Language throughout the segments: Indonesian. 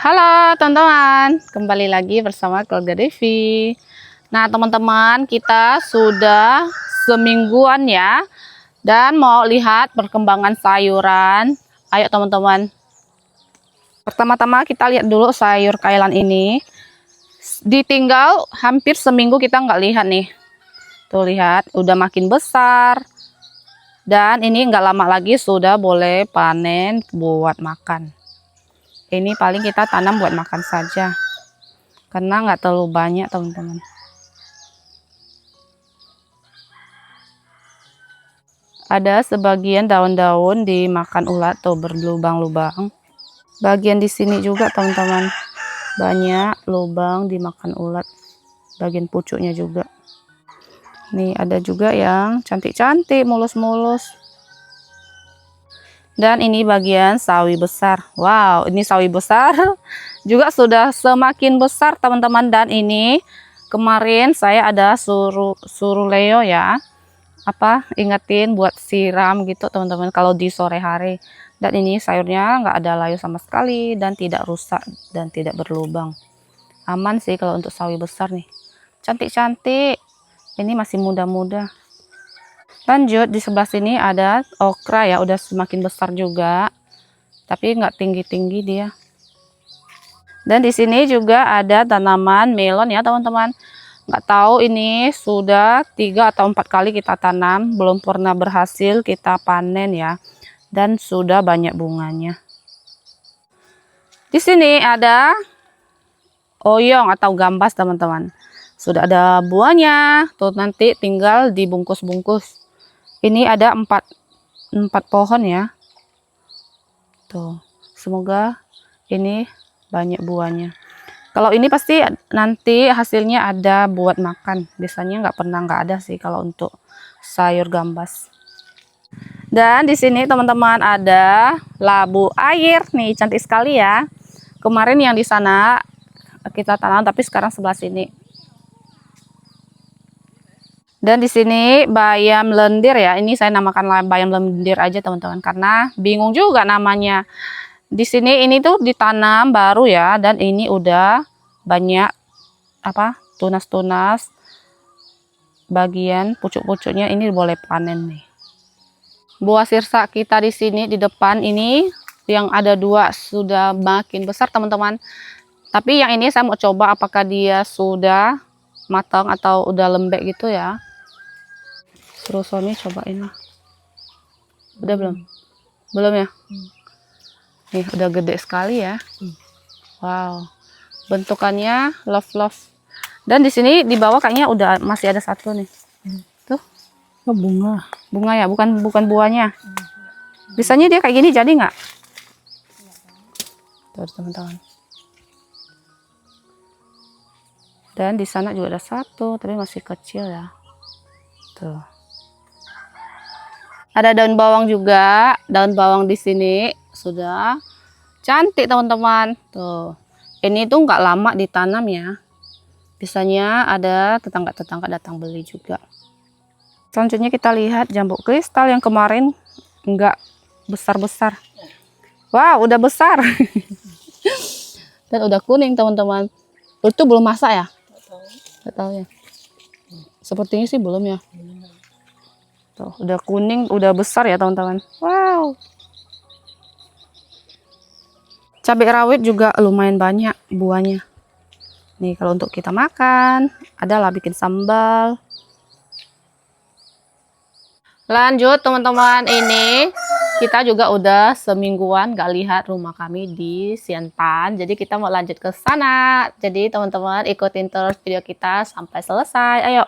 Halo teman-teman, kembali lagi bersama keluarga Devi. Nah teman-teman, kita sudah semingguan ya, dan mau lihat perkembangan sayuran. Ayo teman-teman, pertama-tama kita lihat dulu sayur kailan ini. Ditinggal hampir seminggu kita nggak lihat nih. Tuh lihat, udah makin besar. Dan ini nggak lama lagi sudah boleh panen buat makan. Ini paling kita tanam buat makan saja, karena nggak terlalu banyak teman-teman. Ada sebagian daun-daun dimakan ulat tuh berlubang-lubang. Bagian di sini juga teman-teman, banyak lubang dimakan ulat. Bagian pucuknya juga. Nih ada juga yang cantik-cantik, mulus-mulus. Dan ini bagian sawi besar. Wow, ini sawi besar juga sudah semakin besar teman-teman. Dan ini kemarin saya ada suruh Leo ya, ingetin buat siram gitu teman-teman kalau di sore hari. Dan ini sayurnya nggak ada layu sama sekali dan tidak rusak dan tidak berlubang. Aman sih kalau untuk sawi besar nih. Cantik-cantik. Ini masih muda-muda. Lanjut di sebelah sini ada okra ya, udah semakin besar juga, tapi nggak tinggi-tinggi dia. Dan di sini juga ada tanaman melon ya teman-teman. Nggak tahu ini sudah 3 atau 4 kali kita tanam, belum pernah berhasil kita panen ya. Dan sudah banyak bunganya. Di sini ada oyong atau gambas teman-teman. Sudah ada buahnya, tuh nanti tinggal dibungkus-bungkus. Ini ada 4 pohon ya. Tuh, semoga ini banyak buahnya. Kalau ini pasti nanti hasilnya ada buat makan. Biasanya nggak ada sih kalau untuk sayur gambas. Dan di sini teman-teman ada labu air nih, cantik sekali ya. Kemarin yang di sana kita tanam, tapi sekarang sebelah sini. Dan di sini bayam lendir ya. Ini saya namakan bayam lendir aja teman-teman, karena bingung juga namanya. Di sini ini tuh ditanam baru ya, dan ini udah banyak tunas-tunas. Bagian pucuk-pucuknya ini boleh panen nih. Buah sirsak kita di sini di depan ini yang ada 2 sudah makin besar teman-teman. Tapi yang ini saya mau coba apakah dia sudah matang atau udah lembek gitu ya. Terus Sony cobain lah. Udah belum? Belum ya? Nih udah gede sekali ya. Wow. Bentukannya love. Dan di sini di bawah kayaknya udah masih ada 1 nih. Tuh. Oh, bunga. Bunga ya, bukan buahnya. Biasanya dia kayak gini jadi nggak? Tuh teman-teman. Dan di sana juga ada 1, tapi masih kecil ya. Tuh. Ada daun bawang juga, daun bawang di sini sudah cantik teman-teman. Tuh, ini tuh nggak lama ditanam ya. Biasanya ada tetangga-tetangga datang beli juga. Selanjutnya kita lihat jambu kristal yang kemarin nggak besar-besar. Wow, udah besar. Dan udah kuning teman-teman. Itu belum masak ya? Nggak tahu ya. Sepertinya sih belum ya. Tuh, udah kuning, udah besar ya teman-teman. Wow. Cabai rawit juga lumayan banyak buahnya. Nih kalau untuk kita makan, adalah bikin sambal. Lanjut teman-teman, ini kita juga udah semingguan gak lihat rumah kami di Siantan. Jadi kita mau lanjut ke sana. Jadi teman-teman ikutin terus video kita sampai selesai. Ayo.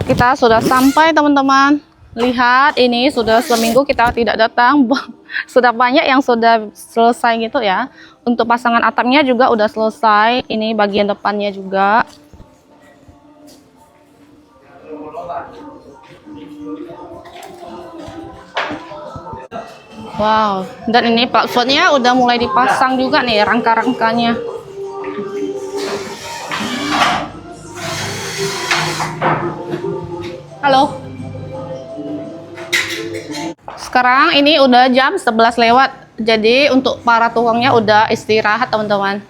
Kita sudah sampai teman-teman. Lihat ini sudah seminggu kita tidak datang. Sudah banyak yang sudah selesai gitu ya. Untuk pasangan atapnya juga udah selesai. Ini bagian depannya juga. Wow, dan ini plafonsnya udah mulai dipasang juga nih rangka-rangkanya. Halo. Sekarang ini udah jam 11 lewat. Jadi untuk para tukangnya udah istirahat, teman-teman.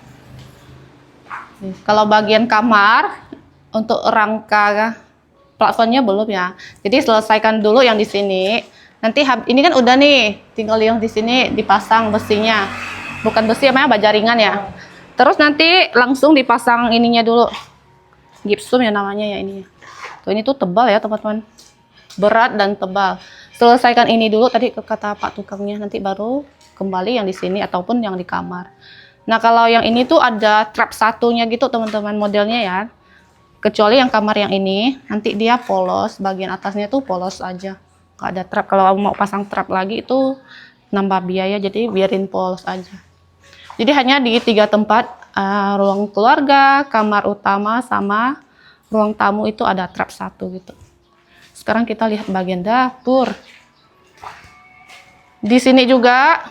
Kalau bagian kamar untuk rangka plafonnya belum ya. Jadi selesaikan dulu yang di sini. Nanti ini kan udah nih, tinggal yang di sini dipasang besinya. Bukan besi namanya, baja ringan ya. Terus nanti langsung dipasang ininya dulu. Gipsum ya namanya ya ini. Tuh ini tuh tebal ya, teman-teman. Berat dan tebal. Selesaikan ini dulu tadi kata Pak tukangnya, nanti baru kembali yang di sini ataupun yang di kamar. Nah, kalau yang ini tuh ada trap satunya gitu, teman-teman, modelnya ya. Kecuali yang kamar yang ini, nanti dia polos, bagian atasnya tuh polos aja. Nggak ada trap. Kalau mau pasang trap lagi itu nambah biaya, jadi biarin polos aja. Jadi hanya di 3 tempat, ruang keluarga, kamar utama, sama ruang tamu itu ada trap 1 gitu. Sekarang kita lihat bagian dapur. Di sini juga,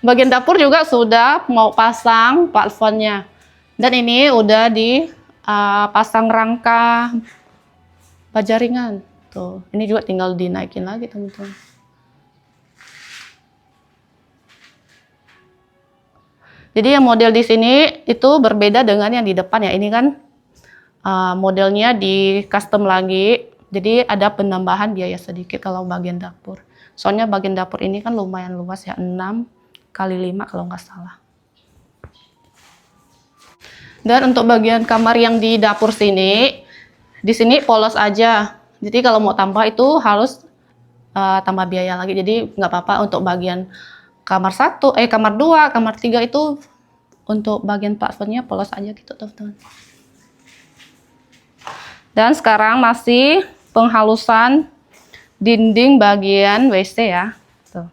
bagian dapur juga sudah mau pasang plafonnya. Dan ini udah dipasang rangka baja ringan. Tuh, ini juga tinggal dinaikin lagi, teman-teman. Jadi yang model di sini itu berbeda dengan yang di depan ya. Ini kan modelnya di custom lagi. Jadi ada penambahan biaya sedikit kalau bagian dapur. Soalnya bagian dapur ini kan lumayan luas ya, 6 kali 5 kalau nggak salah. Dan untuk bagian kamar yang di dapur sini, di sini polos aja. Jadi kalau mau tambah itu harus tambah biaya lagi. Jadi nggak apa-apa untuk bagian kamar 1, kamar 2, kamar 3 itu untuk bagian plafonnya polos aja gitu, teman-teman. Dan sekarang masih penghalusan dinding bagian WC ya. Tuh.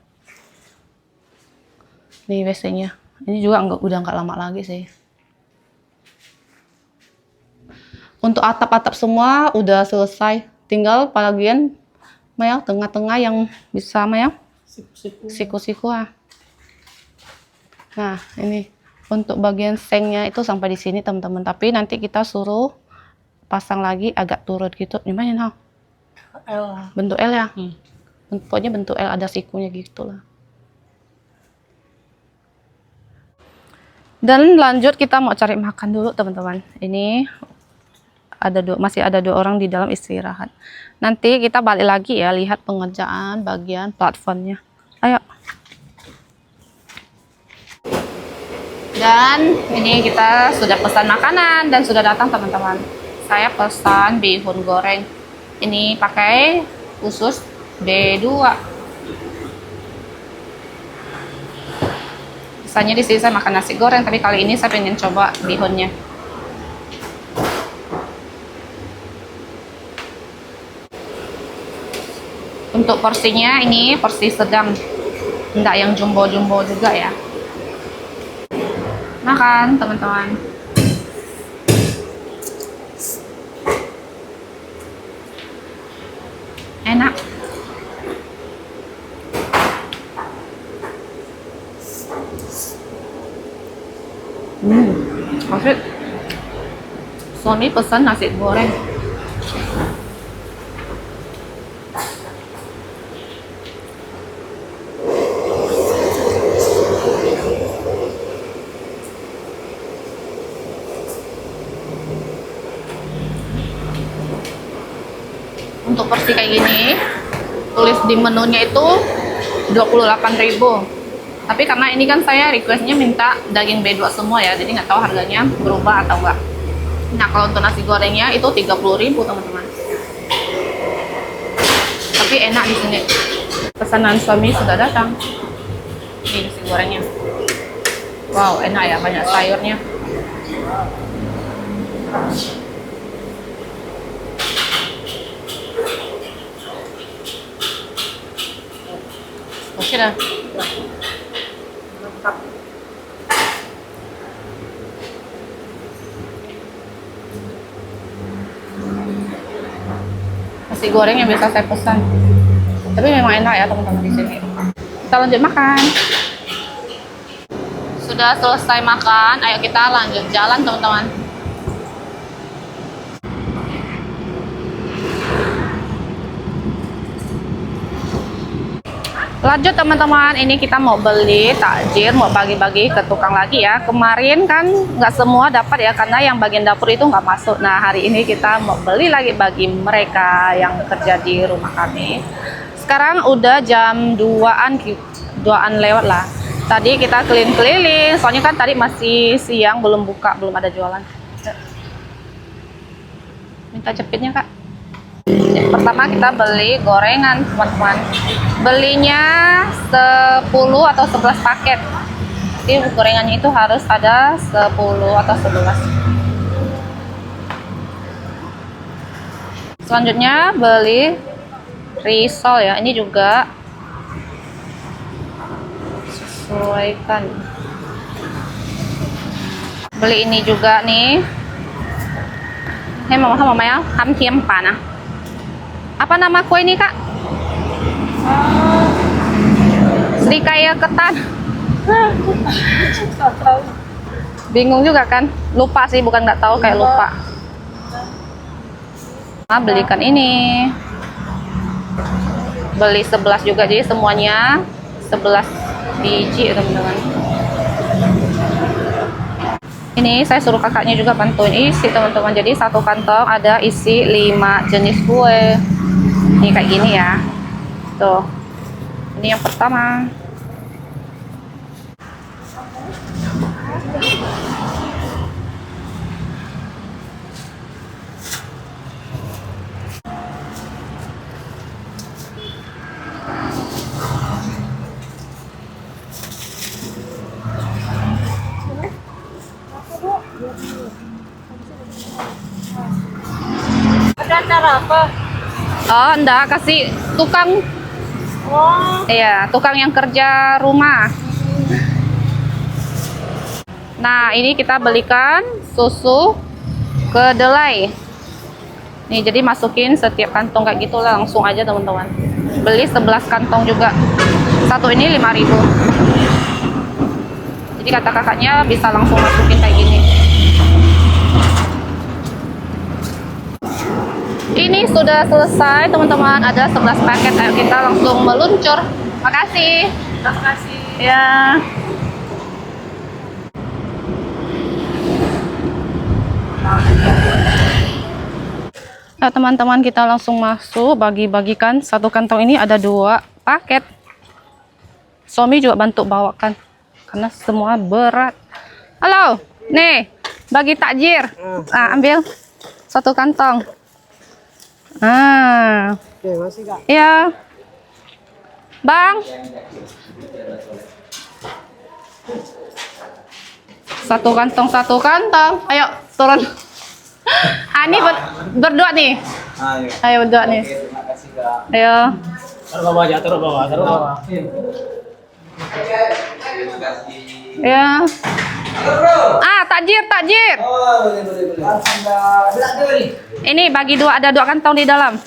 Ini WC-nya. Ini juga udah nggak lama lagi sih. Untuk atap-atap semua udah selesai. Tinggal bagian tengah-tengah yang bisa siku-siku. Nah, ini untuk bagian sengnya itu sampai di sini, teman-teman. Tapi nanti kita suruh pasang lagi agak turun gitu. Gimana? L. Bentuk L ya? Pokoknya bentuk L, ada sikunya gitu lah. Dan lanjut kita mau cari makan dulu, teman-teman. Ini masih ada 2 orang di dalam istirahat. Nanti kita balik lagi ya, lihat pengerjaan bagian plafonnya. Ayo. Dan ini kita sudah pesan makanan dan sudah datang, teman-teman. Saya pesan bihun goreng. Ini pakai khusus B2. Biasanya di sini saya makan nasi goreng, tapi kali ini saya pengen coba bihunnya. Untuk porsinya ini porsi sedang, enggak yang jumbo-jumbo juga ya. Makan, teman-teman. Enak. Asik. Suami pesan nasi goreng. Untuk porsi kayak gini, tulis di menunya itu 28.000. Tapi karena ini kan saya requestnya minta daging B2 semua ya, jadi nggak tahu harganya berubah atau enggak. Nah, kalau untuk nasi gorengnya itu 30.000, teman-teman. Tapi enak di sini. Pesanan suami sudah datang. Ini nasi gorengnya. Wow, enak ya, banyak sayurnya. Oke dah. Mantap. Nasi goreng yang biasa saya pesan. Tapi memang enak ya, teman-teman, di sini. Kita lanjut makan. Sudah selesai makan, ayo kita lanjut jalan, teman-teman. Lanjut teman-teman, ini kita mau beli takjil, mau bagi-bagi ke tukang lagi ya. Kemarin kan nggak semua dapat ya, karena yang bagian dapur itu nggak masuk. Nah hari ini kita mau beli lagi bagi mereka yang kerja di rumah kami. Sekarang udah jam 2an lewat lah. Tadi kita keliling-keliling, soalnya kan tadi masih siang, belum buka, belum ada jualan. Minta cepitnya kak. Pertama kita beli gorengan teman-teman, belinya 10 atau 11 paket. Jadi gorengannya itu harus ada 10 atau 11. Selanjutnya beli risol ya, ini juga sesuaikan. Beli ini juga nih. Hei mama ya, ham tiam panah. Apa nama kue ini kak? Serikaya ketan. Bingung juga kan? Lupa sih, bukan nggak tahu, kayak lupa. Nah, belikan ini. Beli 11 juga, jadi semuanya 11 biji teman-teman. Ini saya suruh kakaknya juga bantuin isi teman-teman. Jadi satu kantong ada isi 5 jenis kue. Ini kayak gini ya. Tuh. Ini yang pertama. Ada acara apa? Oh, enggak, kasih tukang. Oh, Iya, tukang yang kerja rumah. Nah, ini kita belikan susu kedelai. Nih, jadi masukin setiap kantong kayak gitu langsung aja teman-teman. Beli 11 kantong juga. Satu ini 5.000. Jadi kata kakaknya bisa langsung masukin kayak gini. Ini sudah selesai teman-teman, ada 11 paket. Ayo kita langsung meluncur. Makasih. terima kasih. Ya. Nah, teman-teman kita langsung masuk, bagi-bagikan. Satu kantong ini ada 2 paket. Suami juga bantu bawakan karena semua berat. Halo, nih bagi takjir. Ambil satu kantong. Oke, masih kak. Ya, bang. Satu kantong. Ayo turun. Ini berdua nih. Ayo berdua nih. Terima kasih kak. Ayo. Taruh bawah aja, taruh bawah. Terima kasih. Ya. Halo bro. Takjir. Oh boleh. Ini bagi 2, ada 2 kantong di dalam.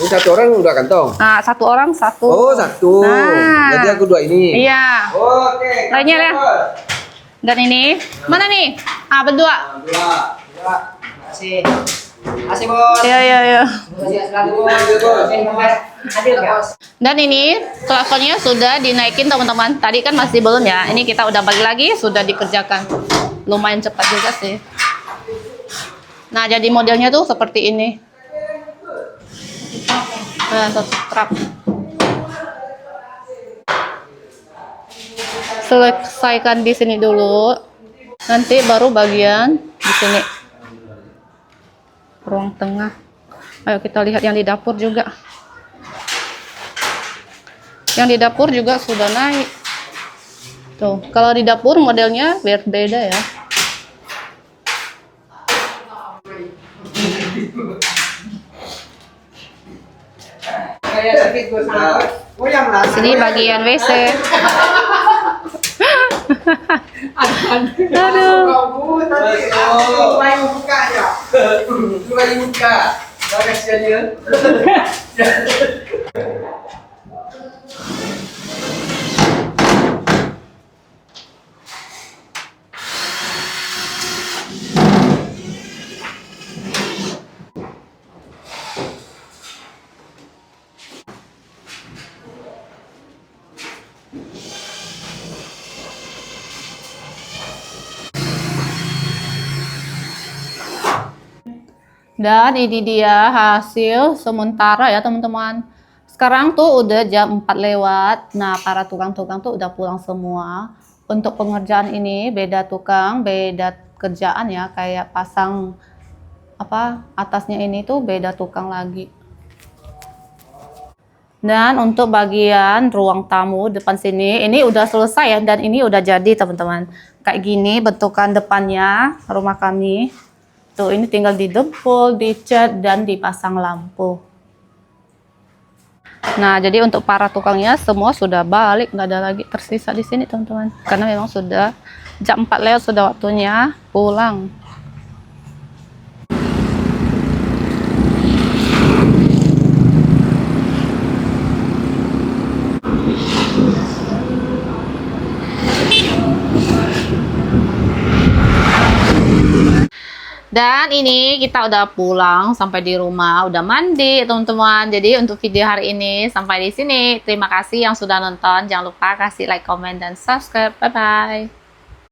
Ini satu orang udah kantong. Nah, satu orang satu. Oh, satu. Nah. Jadi aku 2 ini. Iya. Oke. Lainnya ya. Dan ini mana nih? Berdua. Masih. Masih bos. Iya. Selalu bos. Hadir bos. Dan ini plafonnya sudah dinaikin teman-teman. Tadi kan masih belum ya. Ini kita udah balik lagi, sudah dikerjakan. Lumayan cepat juga sih. Nah, jadi modelnya tuh seperti ini. Nah, strap. Selesaikan di sini dulu. Nanti baru bagian di sini. Ruang tengah. Ayo kita lihat yang di dapur juga. Yang di dapur juga sudah naik. Tuh, kalau di dapur modelnya berbeda ya. Sini bagian WC. Aduh. Lumayan buka ya. Lumayan buka. Makasih aja. Dan ini dia hasil sementara ya teman-teman. Sekarang tuh udah jam 4 lewat. Nah, para tukang-tukang tuh udah pulang semua. Untuk pengerjaan ini beda tukang, beda kerjaan ya. Kayak pasang atasnya ini tuh beda tukang lagi. Dan untuk bagian ruang tamu depan sini, ini udah selesai ya. Dan ini udah jadi teman-teman. Kayak gini bentukan depannya rumah kami. Tuh, ini tinggal didempul, dicat, dan dipasang lampu. Nah, jadi untuk para tukangnya semua sudah balik, nggak ada lagi tersisa di sini, teman-teman. Karena memang sudah jam 4 lewat, sudah waktunya pulang. Dan ini kita udah pulang sampai di rumah, udah mandi teman-teman. Jadi untuk video hari ini sampai di sini. Terima kasih yang sudah nonton. Jangan lupa kasih like, comment, dan subscribe. Bye bye.